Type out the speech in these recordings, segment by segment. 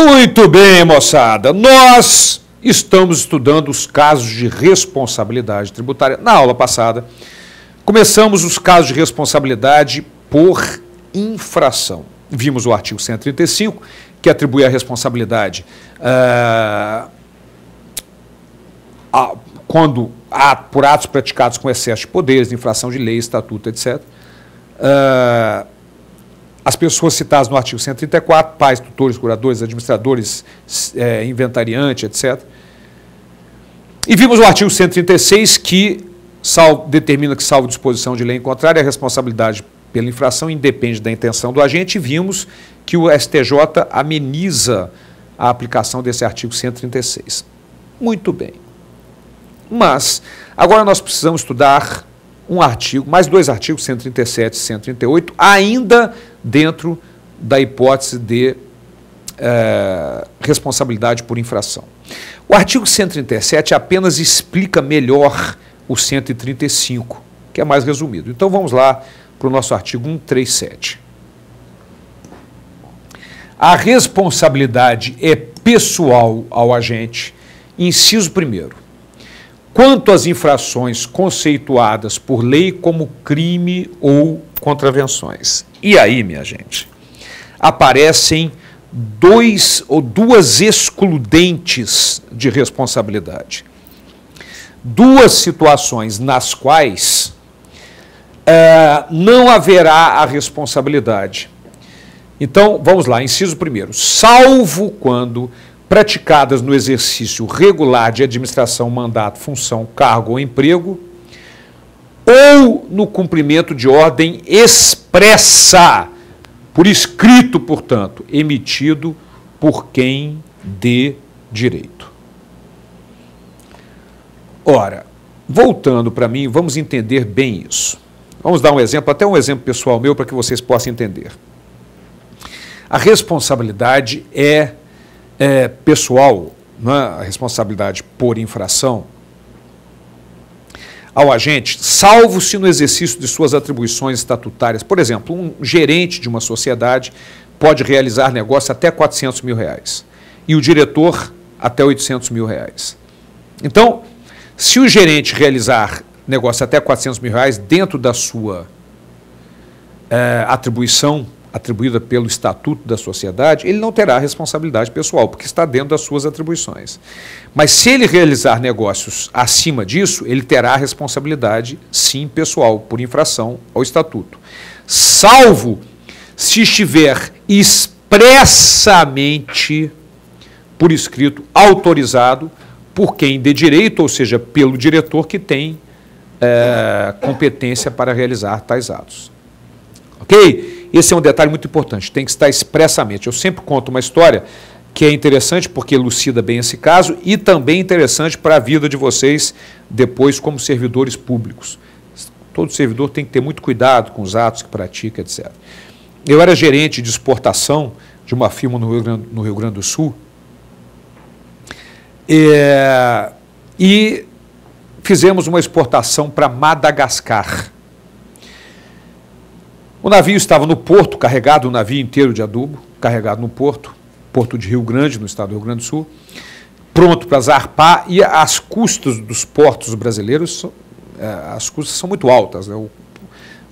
Muito bem, moçada. Nós estamos estudando os casos de responsabilidade tributária. Na aula passada, começamos os casos de responsabilidade por infração. Vimos o artigo 135, que atribui a responsabilidade quando por atos praticados com excesso de poderes, infração de lei, estatuto, etc. As pessoas citadas no artigo 134, pais, tutores, curadores, administradores, inventariante, etc. E vimos o artigo 136, que determina que, salvo disposição de lei em contrário, a responsabilidade pela infração independe da intenção do agente, e vimos que o STJ ameniza a aplicação desse artigo 136. Muito bem. Mas, agora nós precisamos estudar mais dois artigos, 137 e 138, ainda dentro da hipótese de responsabilidade por infração. O artigo 137 apenas explica melhor o 135, que é mais resumido. Então vamos lá para o nosso artigo 137. A responsabilidade é pessoal ao agente, inciso 1º. Quanto às infrações conceituadas por lei como crime ou contravenções. E aí, minha gente, aparecem duas excludentes de responsabilidade. Duas situações nas quais não haverá a responsabilidade. Então, vamos lá, inciso 1º. Salvo quando praticadas no exercício regular de administração, mandato, função, cargo ou emprego, ou no cumprimento de ordem expressa, por escrito, portanto, emitido por quem dê direito. Ora, voltando para mim, vamos entender bem isso. Vamos dar um exemplo, até um exemplo pessoal meu, para que vocês possam entender. A responsabilidade é pessoal, né, a responsabilidade por infração ao agente, salvo se no exercício de suas atribuições estatutárias. Por exemplo, um gerente de uma sociedade pode realizar negócio até R$400 mil e o diretor até R$800 mil. Então, se o gerente realizar negócio até R$400 mil dentro da sua atribuição atribuída pelo estatuto da sociedade, ele não terá responsabilidade pessoal, porque está dentro das suas atribuições. Mas se ele realizar negócios acima disso, ele terá responsabilidade, sim, pessoal, por infração ao estatuto. Salvo se estiver expressamente, por escrito, autorizado por quem dê direito, ou seja, pelo diretor que tem competência para realizar tais atos. Ok? Esse é um detalhe muito importante, tem que estar expressamente. Eu sempre conto uma história que é interessante porque elucida bem esse caso e também interessante para a vida de vocês depois como servidores públicos. Todo servidor tem que ter muito cuidado com os atos que pratica, etc. Eu era gerente de exportação de uma firma no Rio Grande do Sul e fizemos uma exportação para Madagascar. O navio estava no porto, carregado, o navio inteiro de adubo, carregado no porto de Rio Grande, no estado do Rio Grande do Sul, pronto para zarpar, e as custas dos portos brasileiros, as custas são muito altas, né?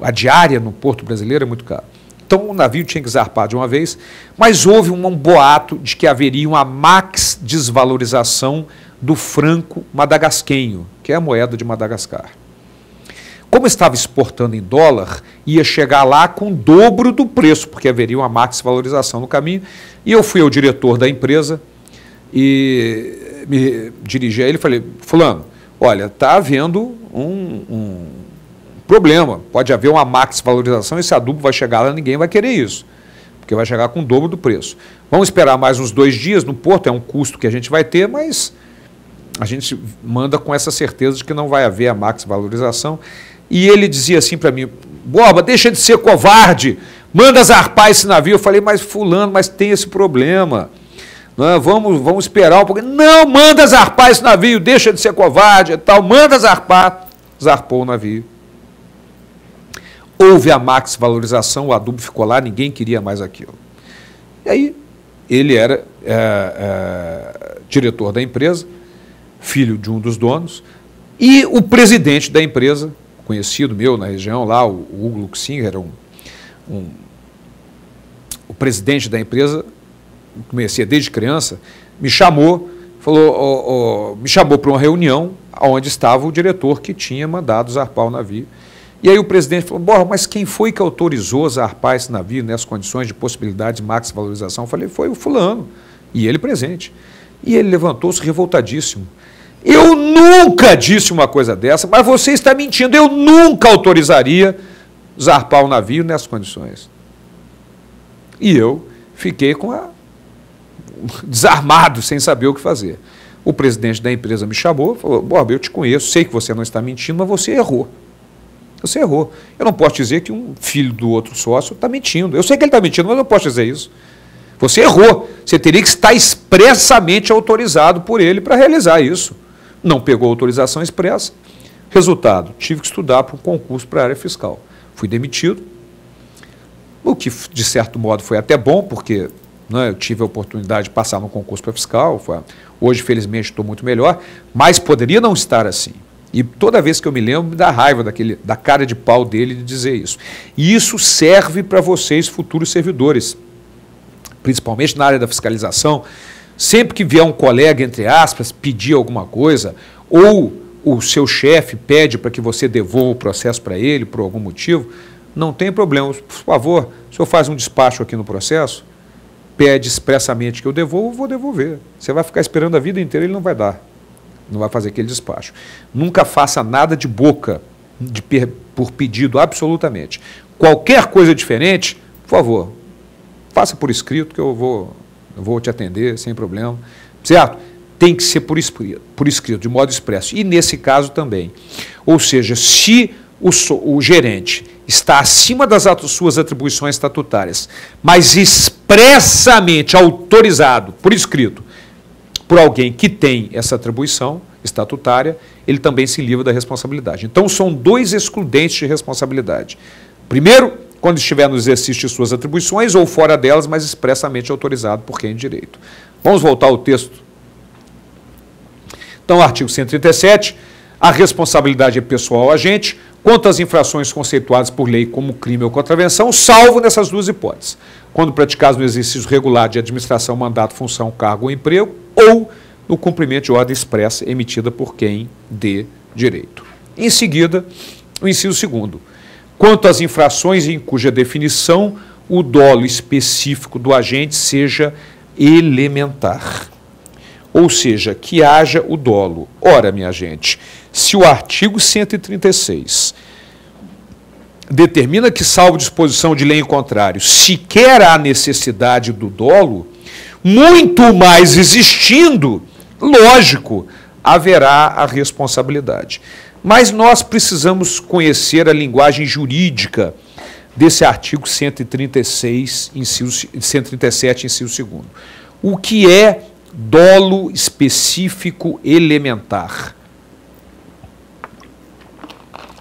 A diária no porto brasileiro é muito cara. Então o navio tinha que zarpar de uma vez, mas houve um boato de que haveria uma max desvalorização do franco madagasquenho, que é a moeda de Madagascar. Como estava exportando em dólar, ia chegar lá com o dobro do preço, porque haveria uma max valorização no caminho. E eu fui ao diretor da empresa e me dirigi a ele e falei: fulano, olha, está havendo um problema, pode haver uma max valorização, esse adubo vai chegar lá, ninguém vai querer isso, porque vai chegar com o dobro do preço. Vamos esperar mais uns 2 dias no porto, é um custo que a gente vai ter, mas a gente manda com essa certeza de que não vai haver a max valorização. E ele dizia assim para mim: Borba, deixa de ser covarde, manda zarpar esse navio. Eu falei: mas fulano, mas tem esse problema, não, vamos esperar um pouquinho. Não, manda zarpar esse navio, deixa de ser covarde e tal, manda zarpar. Zarpou o navio. Houve a max valorização, o adubo ficou lá, ninguém queria mais aquilo. E aí ele era diretor da empresa, filho de um dos donos, e o presidente da empresa, conhecido meu na região lá, o Hugo Luxinger, era o presidente da empresa, conhecia desde criança, me chamou, me chamou para uma reunião onde estava o diretor que tinha mandado zarpar o navio. E aí o presidente falou, Borba, mas quem foi que autorizou zarpar esse navio nessas condições de possibilidade de máxima valorização? Eu falei, foi o fulano, e ele presente. E ele levantou-se revoltadíssimo. Eu nunca disse uma coisa dessa, mas você está mentindo, eu nunca autorizaria zarpar o navio nessas condições. E eu fiquei desarmado, sem saber o que fazer. O presidente da empresa me chamou, falou, Borba, eu te conheço, sei que você não está mentindo, mas você errou. Você errou. Eu não posso dizer que um filho do outro sócio está mentindo. Eu sei que ele está mentindo, mas eu não posso dizer isso. Você errou. Você teria que estar expressamente autorizado por ele para realizar isso. Não pegou autorização expressa. Resultado, tive que estudar para um concurso para a área fiscal. Fui demitido, o que, de certo modo, foi até bom, porque eu tive a oportunidade de passar no concurso para fiscal. Hoje, felizmente, estou muito melhor, mas poderia não estar assim. E toda vez que eu me lembro, me dá raiva da cara de pau dele de dizer isso. E isso serve para vocês, futuros servidores, principalmente na área da fiscalização. Sempre que vier um colega, entre aspas, pedir alguma coisa, ou o seu chefe pede para que você devolva o processo para ele por algum motivo, não tem problema. Por favor, o senhor faz um despacho aqui no processo, pede expressamente que eu devolva, eu vou devolver. Você vai ficar esperando a vida inteira, ele não vai dar. Não vai fazer aquele despacho. Nunca faça nada de boca, por pedido, absolutamente. Qualquer coisa diferente, por favor, faça por escrito que eu vou te atender sem problema. Certo? Tem que ser por escrito, de modo expresso. E nesse caso também. Ou seja, se o gerente está acima das suas atribuições estatutárias, mas expressamente autorizado, por escrito, por alguém que tem essa atribuição estatutária, ele também se livra da responsabilidade. Então, são dois excludentes de responsabilidade. Primeiro, quando estiver no exercício de suas atribuições ou fora delas, mas expressamente autorizado por quem de direito. Vamos voltar ao texto. Então, artigo 137, a responsabilidade é pessoal ao agente quanto às infrações conceituadas por lei como crime ou contravenção, salvo nessas duas hipóteses. Quando praticadas no exercício regular de administração, mandato, função, cargo ou emprego, ou no cumprimento de ordem expressa emitida por quem dê direito. Em seguida, o inciso 2º. Quanto às infrações em cuja definição o dolo específico do agente seja elementar. Ou seja, que haja o dolo. Ora, minha gente, se o artigo 136 determina que, salvo disposição de lei em contrário, sequer há necessidade do dolo, muito mais existindo, lógico, haverá a responsabilidade. Mas nós precisamos conhecer a linguagem jurídica desse artigo 137, inciso 2º. O que é dolo específico elementar?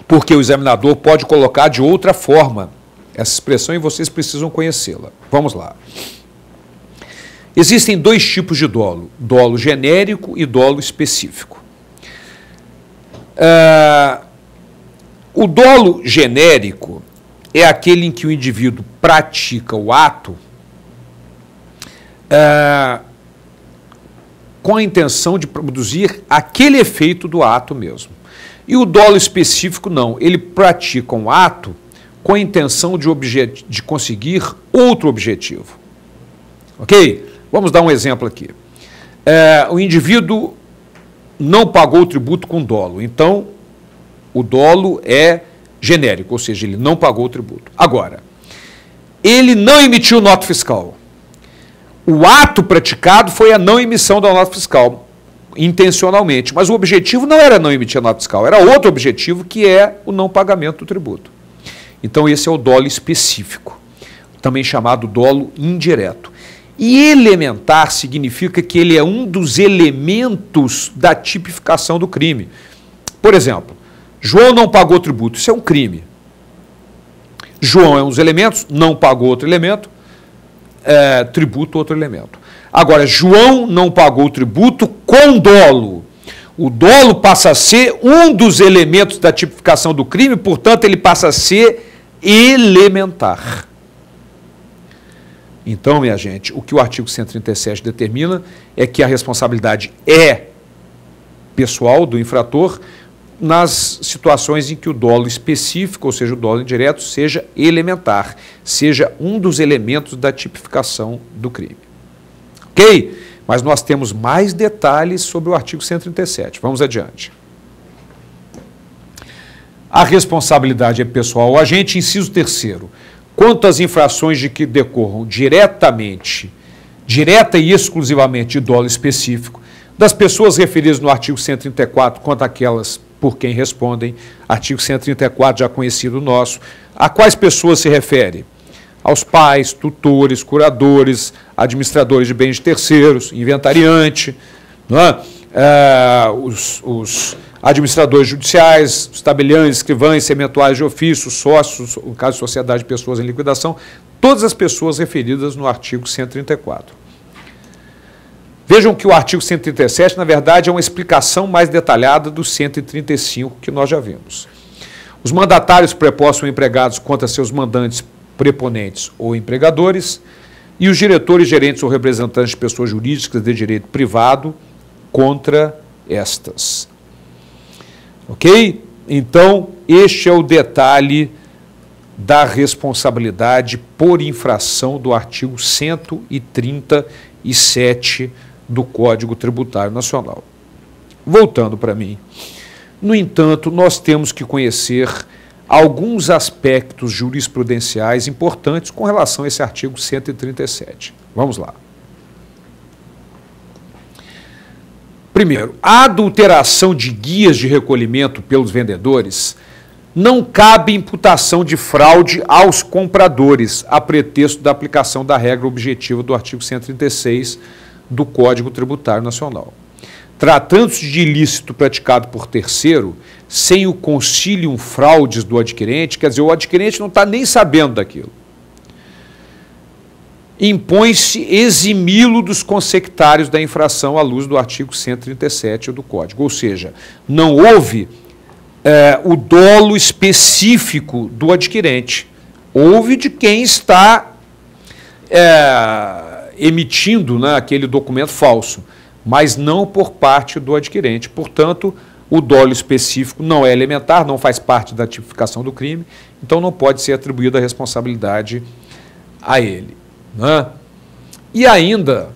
Porque o examinador pode colocar de outra forma essa expressão e vocês precisam conhecê-la. Vamos lá. Existem dois tipos de dolo, dolo genérico e dolo específico. O dolo genérico é aquele em que o indivíduo pratica o ato com a intenção de produzir aquele efeito do ato mesmo. E o dolo específico não, ele pratica um ato com a intenção de conseguir outro objetivo. Ok? Vamos dar um exemplo aqui. O indivíduo não pagou o tributo com dolo, então o dolo é genérico, ou seja, ele não pagou o tributo. Agora, ele não emitiu nota fiscal. O ato praticado foi a não emissão da nota fiscal, intencionalmente, mas o objetivo não era não emitir a nota fiscal, era outro objetivo, que é o não pagamento do tributo. Então esse é o dolo específico, também chamado dolo indireto. E elementar significa que ele é um dos elementos da tipificação do crime. Por exemplo, João não pagou tributo, isso é um crime. João é um dos elementos, não pagou outro elemento, tributo outro elemento. Agora, João não pagou o tributo com dolo. O dolo passa a ser um dos elementos da tipificação do crime, portanto, ele passa a ser elementar. Então, minha gente, o que o artigo 137 determina é que a responsabilidade é pessoal do infrator nas situações em que o dolo específico, ou seja, o dolo indireto, seja elementar, seja um dos elementos da tipificação do crime. Ok? Mas nós temos mais detalhes sobre o artigo 137. Vamos adiante. A responsabilidade é pessoal ao agente, inciso 3º. Quanto às infrações de que decorram direta e exclusivamente de dolo específico, das pessoas referidas no artigo 134, quanto àquelas por quem respondem, artigo 134 já conhecido nosso, a quais pessoas se refere? Aos pais, tutores, curadores, administradores de bens de terceiros, inventariante, não é? Os administradores judiciais, os tabeliães, escrivães, sementuários de ofício, sócios, no caso de sociedade de pessoas em liquidação, todas as pessoas referidas no artigo 134. Vejam que o artigo 137, na verdade, é uma explicação mais detalhada do 135 que nós já vimos. Os mandatários prepostos ou empregados contra seus mandantes preponentes ou empregadores e os diretores, gerentes ou representantes de pessoas jurídicas de direito privado contra estas. Ok? Então, este é o detalhe da responsabilidade por infração do artigo 137 do Código Tributário Nacional. Voltando para mim. No entanto, nós temos que conhecer alguns aspectos jurisprudenciais importantes com relação a esse artigo 137. Vamos lá. Primeiro, a adulteração de guias de recolhimento pelos vendedores não cabe imputação de fraude aos compradores, a pretexto da aplicação da regra objetiva do artigo 136 do Código Tributário Nacional. Tratando-se de ilícito praticado por terceiro, sem o concilium fraudes do adquirente, quer dizer, o adquirente não está nem sabendo daquilo. Impõe-se eximi-lo dos consectários da infração à luz do artigo 137 do Código. Ou seja, não houve o dolo específico do adquirente. Houve de quem está emitindo, né, aquele documento falso, mas não por parte do adquirente. Portanto, o dolo específico não é elementar, não faz parte da tipificação do crime, então não pode ser atribuída a responsabilidade a ele. Né? E ainda,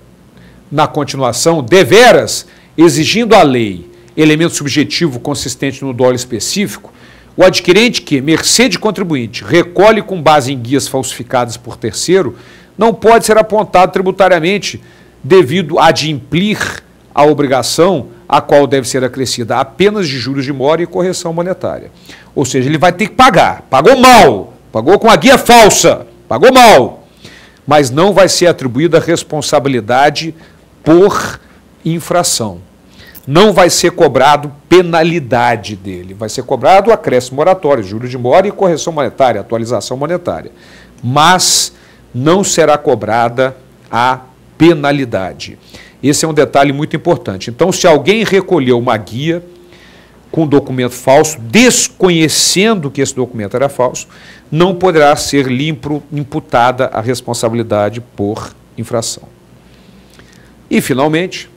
na continuação, deveras, exigindo a lei elemento subjetivo consistente no dolo específico, o adquirente que, mercê de contribuinte, recolhe com base em guias falsificadas por terceiro, não pode ser apontado tributariamente devido a adimplir a obrigação a qual deve ser acrescida apenas de juros de mora e correção monetária. Ou seja, ele vai ter que pagar. Pagou mal, pagou com a guia falsa, pagou mal, mas não vai ser atribuída a responsabilidade por infração. Não vai ser cobrado penalidade dele, vai ser cobrado acréscimo moratório, juros de mora e correção monetária, atualização monetária. Mas não será cobrada a penalidade. Esse é um detalhe muito importante. Então, se alguém recolheu uma guia com documento falso, desconhecendo que esse documento era falso, não poderá ser imputada a responsabilidade por infração. E, finalmente,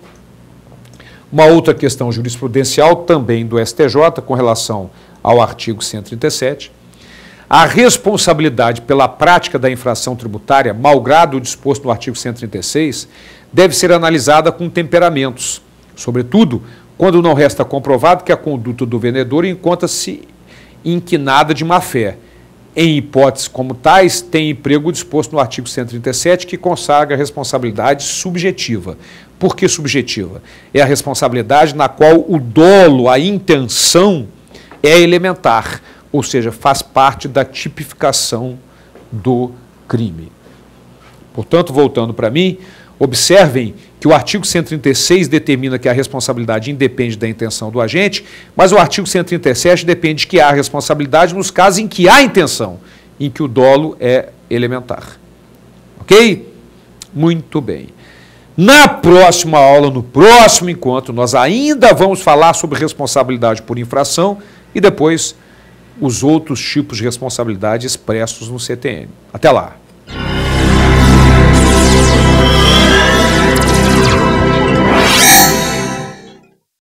uma outra questão jurisprudencial, também do STJ, com relação ao artigo 137, a responsabilidade pela prática da infração tributária, malgrado o disposto no artigo 136, deve ser analisada com temperamentos, sobretudo quando não resta comprovado que a conduta do vendedor encontra-se inquinada de má-fé. Em hipóteses como tais, tem emprego disposto no artigo 137, que consagra a responsabilidade subjetiva. Por que subjetiva? É a responsabilidade na qual o dolo, a intenção, é elementar, ou seja, faz parte da tipificação do crime. Portanto, voltando para mim, observem que o artigo 136 determina que a responsabilidade independe da intenção do agente, mas o artigo 137 depende que há responsabilidade nos casos em que há intenção, em que o dolo é elementar. Ok? Muito bem. Na próxima aula, no próximo encontro, nós ainda vamos falar sobre responsabilidade por infração e depois os outros tipos de responsabilidade expressos no CTN. Até lá.